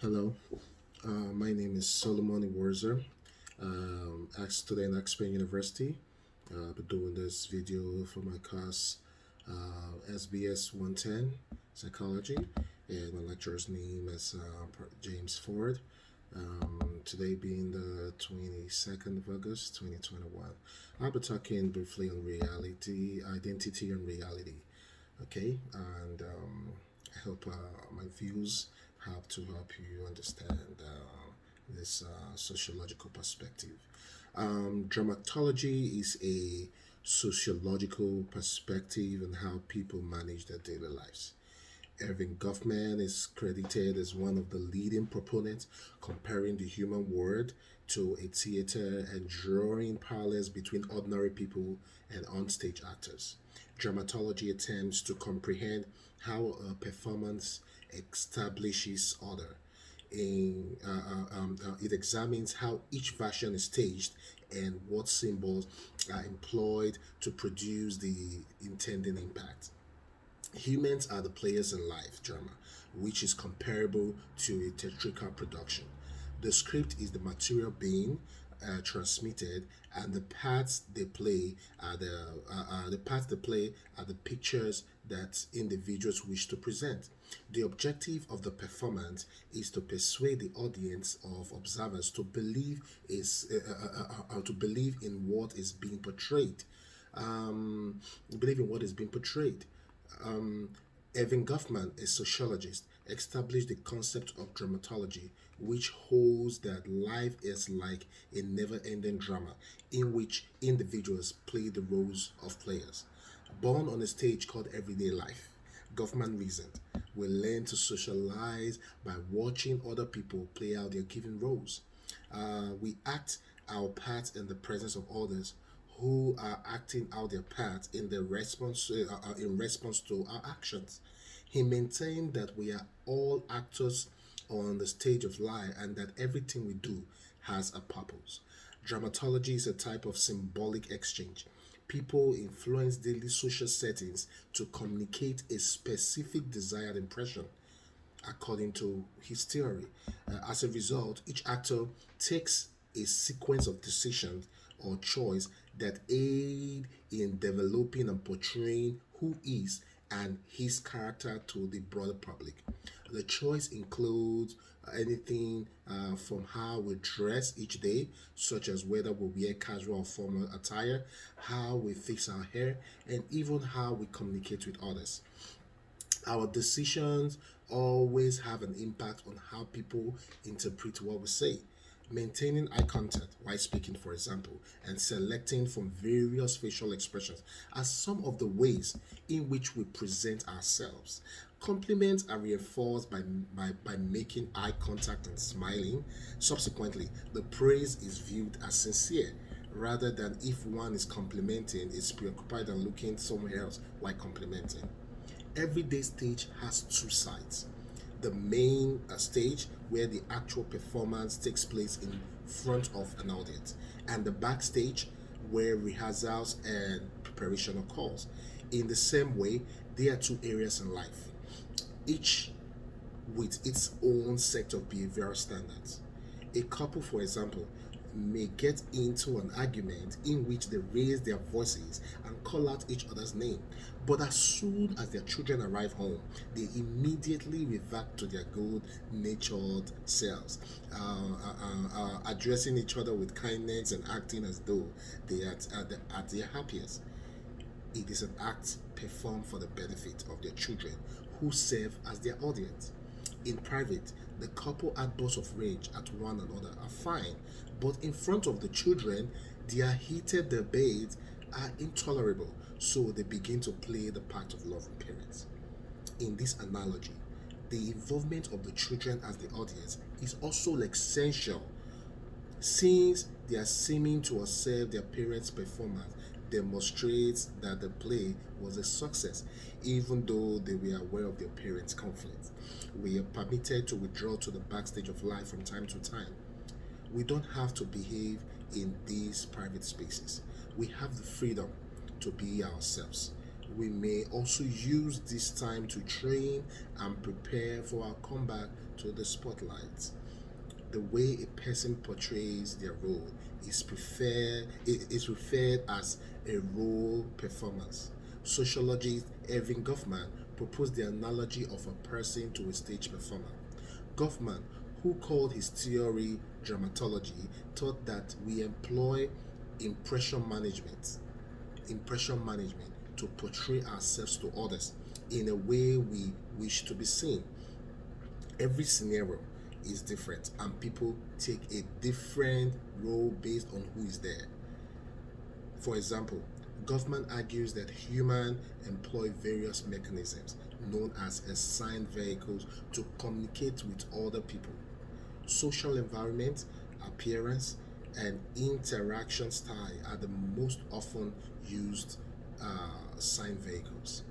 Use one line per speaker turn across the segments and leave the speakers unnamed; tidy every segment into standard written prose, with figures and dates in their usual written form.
Hello, my name is Solomon Warzer. Student at Expen University. I've been doing this video for my class SBS110 Psychology, and my lecturer's name is James Ford. Today being the 22nd of August 2021, I'll be talking briefly on reality, identity, and reality. Okay, and I hope my views help you understand this sociological perspective. Dramatology is a sociological perspective on how people manage their daily lives. Irving Goffman is credited as one of the leading proponents, comparing the human world to a theater and drawing parallels between ordinary people and onstage actors. Dramatology attempts to comprehend how a performance establishes order. It examines how each version is staged and what symbols are employed to produce the intended impact. Humans are the players in life drama, which is comparable to a theatrical production. The script is the material being transmitted, and the parts they play are the pictures that individuals wish to present. The objective of the performance is to persuade the audience of observers to believe in what is being portrayed. Um, believe in what is being portrayed. Um, Evan Goffman, a sociologist, established the concept of dramatology, which holds that life is like a never ending drama in which individuals play the roles of players. Born on a stage called everyday life, Goffman reasoned, we learn to socialize by watching other people play out their given roles. We act our part in the presence of others who are acting out their part in response to our actions. He maintained that we are all actors on the stage of life and that everything we do has a purpose. Dramatology is a type of symbolic exchange. People influence daily social settings to communicate a specific desired impression according to his theory. As a result, each actor takes a sequence of decisions or choice that aid in developing and portraying who is and his character to the broader public. The choice includes anything from how we dress each day, such as whether we wear casual or formal attire, how we fix our hair, and even how we communicate with others. Our decisions always have an impact on how people interpret what we say. Maintaining eye contact while speaking, for example, and selecting from various facial expressions are some of the ways in which we present ourselves. Compliments are reinforced by making eye contact and smiling. Subsequently, the praise is viewed as sincere rather than if one is complimenting is preoccupied and looking somewhere else while complimenting. Everyday stage has two sides: the main stage where the actual performance takes place in front of an audience, and the backstage where rehearsals and preparation occurs. In the same way, there are two areas in life, each with its own set of behavioral standards. A couple, for example, may get into an argument in which they raise their voices and call out each other's name. But as soon as their children arrive home, they immediately revert to their good natured selves, addressing each other with kindness and acting as though they are at their happiest. It is an act performed for the benefit of their children who serve as their audience. In private, the couple outbursts of rage at one another are fine, but in front of the children, their heated debates are intolerable, so they begin to play the part of loving parents. In this analogy, the involvement of the children as the audience is also essential since they are seeming to observe their parents' performance demonstrates that the play was a success, even though they were aware of their parents' conflicts. We are permitted to withdraw to the backstage of life from time to time. We don't have to behave in these private spaces. We have the freedom to be ourselves. We may also use this time to train and prepare for our comeback to the spotlight. The way a person portrays their role is referred as a role performance. Sociologist Erving Goffman proposed the analogy of a person to a stage performer. Goffman, who called his theory dramatology, thought that we employ impression management impression management to portray ourselves to others in a way we wish to be seen. Every scenario is different, and people take a different role based on who is there. For example, Goffman argues that humans employ various mechanisms known as assigned vehicles to communicate with other people. Social environment, appearance, and interaction style are the most often used sign vehicles.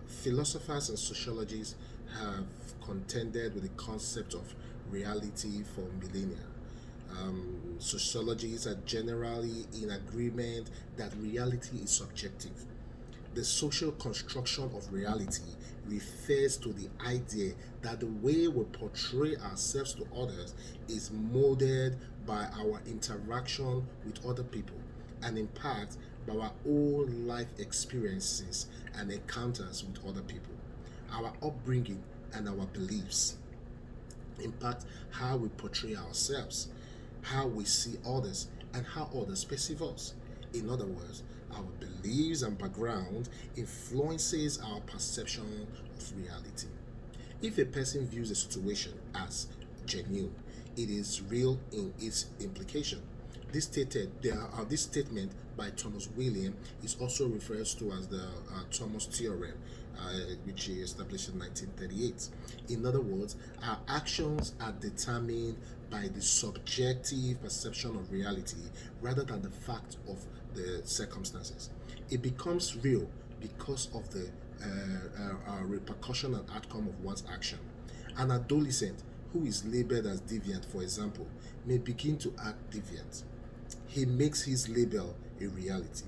Philosophers and sociologists have contended with the concept of reality for millennia. Sociologists are generally in agreement that reality is subjective. The social construction of reality refers to the idea that the way we portray ourselves to others is molded by our interaction with other people and in part by our own life experiences and encounters with other people. Our upbringing and our beliefs impact how we portray ourselves, how we see others, and how others perceive us. In other words, our beliefs and background influences our perception of reality. If a person views a situation as genuine, it is real in its implication. This statement by Thomas William is also referred to as the Thomas Theorem, which he established in 1938. In other words, our actions are determined by the subjective perception of reality rather than the fact of the circumstances. It becomes real because of the repercussion and outcome of one's action. An adolescent who is labeled as deviant, for example, may begin to act deviant. He makes his label a reality.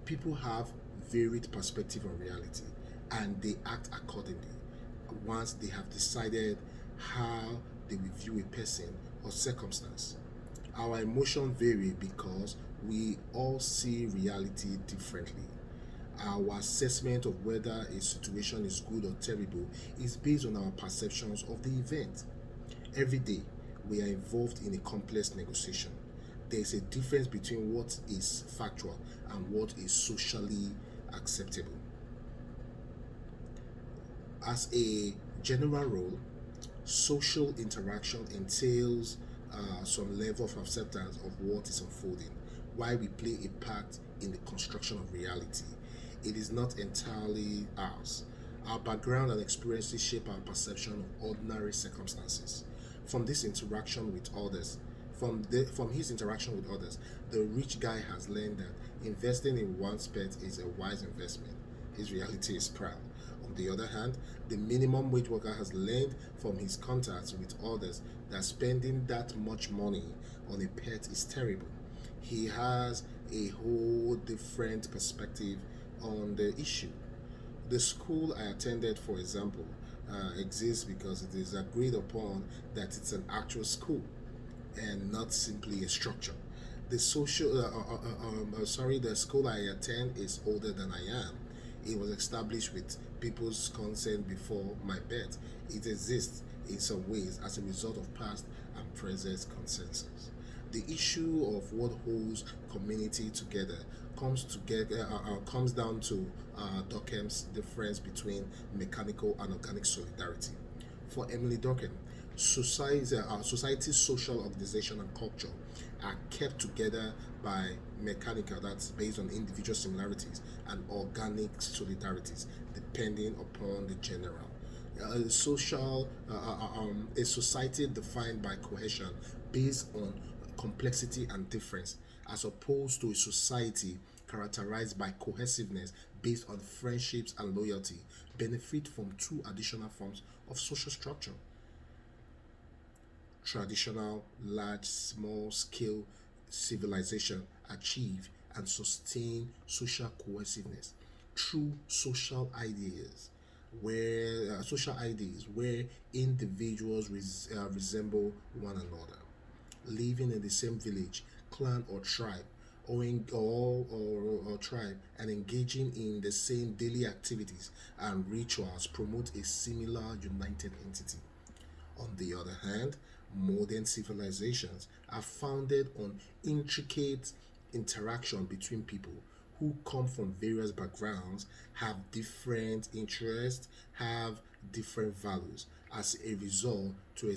People have varied perspective on reality and they act accordingly once they have decided how they will view a person or circumstance. Our emotions vary because we all see reality differently. Our assessment of whether a situation is good or terrible is based on our perceptions of the event. Every day, we are involved in a complex negotiation. There is a difference between what is factual and what is socially acceptable. As a general rule, social interaction entails some level of acceptance of what is unfolding, while we play a part in the construction of reality. It is not entirely ours. Our background and experiences shape our perception of ordinary circumstances. From this interaction with others, from his interaction with others, the rich guy has learned that investing in one's pet is a wise investment. His reality is proud. On the other hand, the minimum wage worker has learned from his contacts with others that spending that much money on a pet is terrible. He has a whole different perspective on the issue. The school I attended, for example, exists because it is agreed upon that it's an actual school and not simply a structure. The school I attend is older than I am. It was established with people's consent before my birth. It exists in some ways as a result of past and present consensus. The issue of what holds community together comes down to Durkheim's difference between mechanical and organic solidarity. For Emily Durkheim, society's social organization and culture are kept together by mechanical, that's based on individual similarities, and organic solidarities depending upon the general. A society defined by cohesion based on complexity and difference, as opposed to a society characterized by cohesiveness based on friendships and loyalty, benefit from two additional forms of social structure: traditional, large, small scale civilization achieve and sustain social cohesiveness. through social ideas where individuals resemble one another, living in the same village, clan, or tribe, or tribe, and engaging in the same daily activities and rituals promote a similar united entity. On the other hand, modern civilizations are founded on intricate interaction between people who come from various backgrounds, have different interests, have different values. As a result, to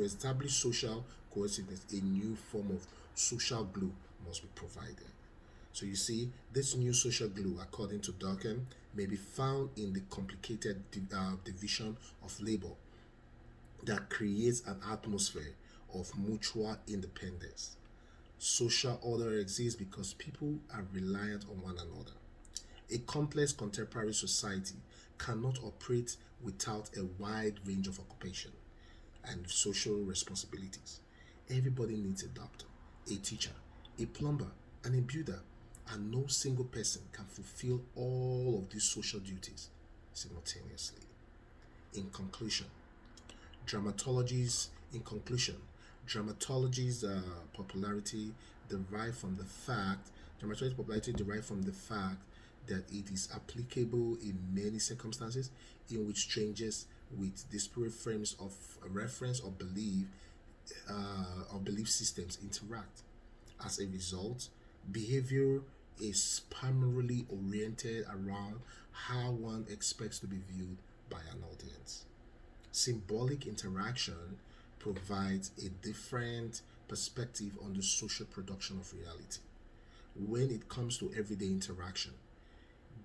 establish social cohesiveness, a new form of social glue must be provided. So you see, this new social glue, according to Durkheim, may be found in the complicated division of labor that creates an atmosphere of mutual independence. Social order exists because people are reliant on one another. A complex contemporary society cannot operate without a wide range of occupation and social responsibilities. Everybody needs a doctor, a teacher, a plumber, and a builder, and no single person can fulfill all of these social duties simultaneously. In conclusion, dramatology's in conclusion, dramatology's popularity derived from the fact dramaturgy's popularity derived from the fact that it is applicable in many circumstances in which strangers with disparate frames of reference or belief systems interact. As a result, behavior is primarily oriented around how one expects to be viewed by an audience. Symbolic interaction provides a different perspective on the social production of reality. When it comes to everyday interaction,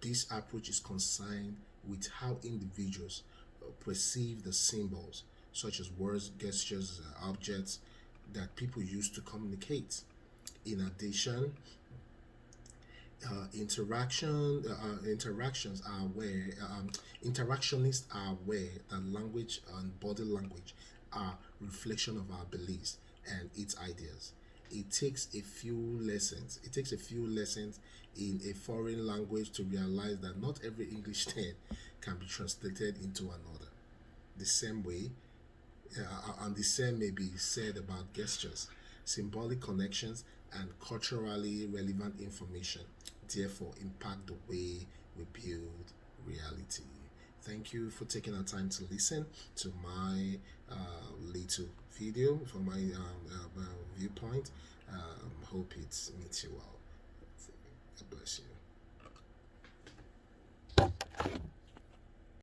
this approach is concerned with how individuals perceive the symbols, such as words, gestures, objects that people use to communicate. In addition, interactionists are aware that language and body language are reflection of our beliefs and its ideas. It takes a few lessons in a foreign language to realize that not every English term can be translated into another. The same way, and the same may be said about gestures, symbolic connections, and culturally relevant information, therefore impact the way we build reality. Thank you for taking the time to listen to my little video from my viewpoint. Hope it meets you well.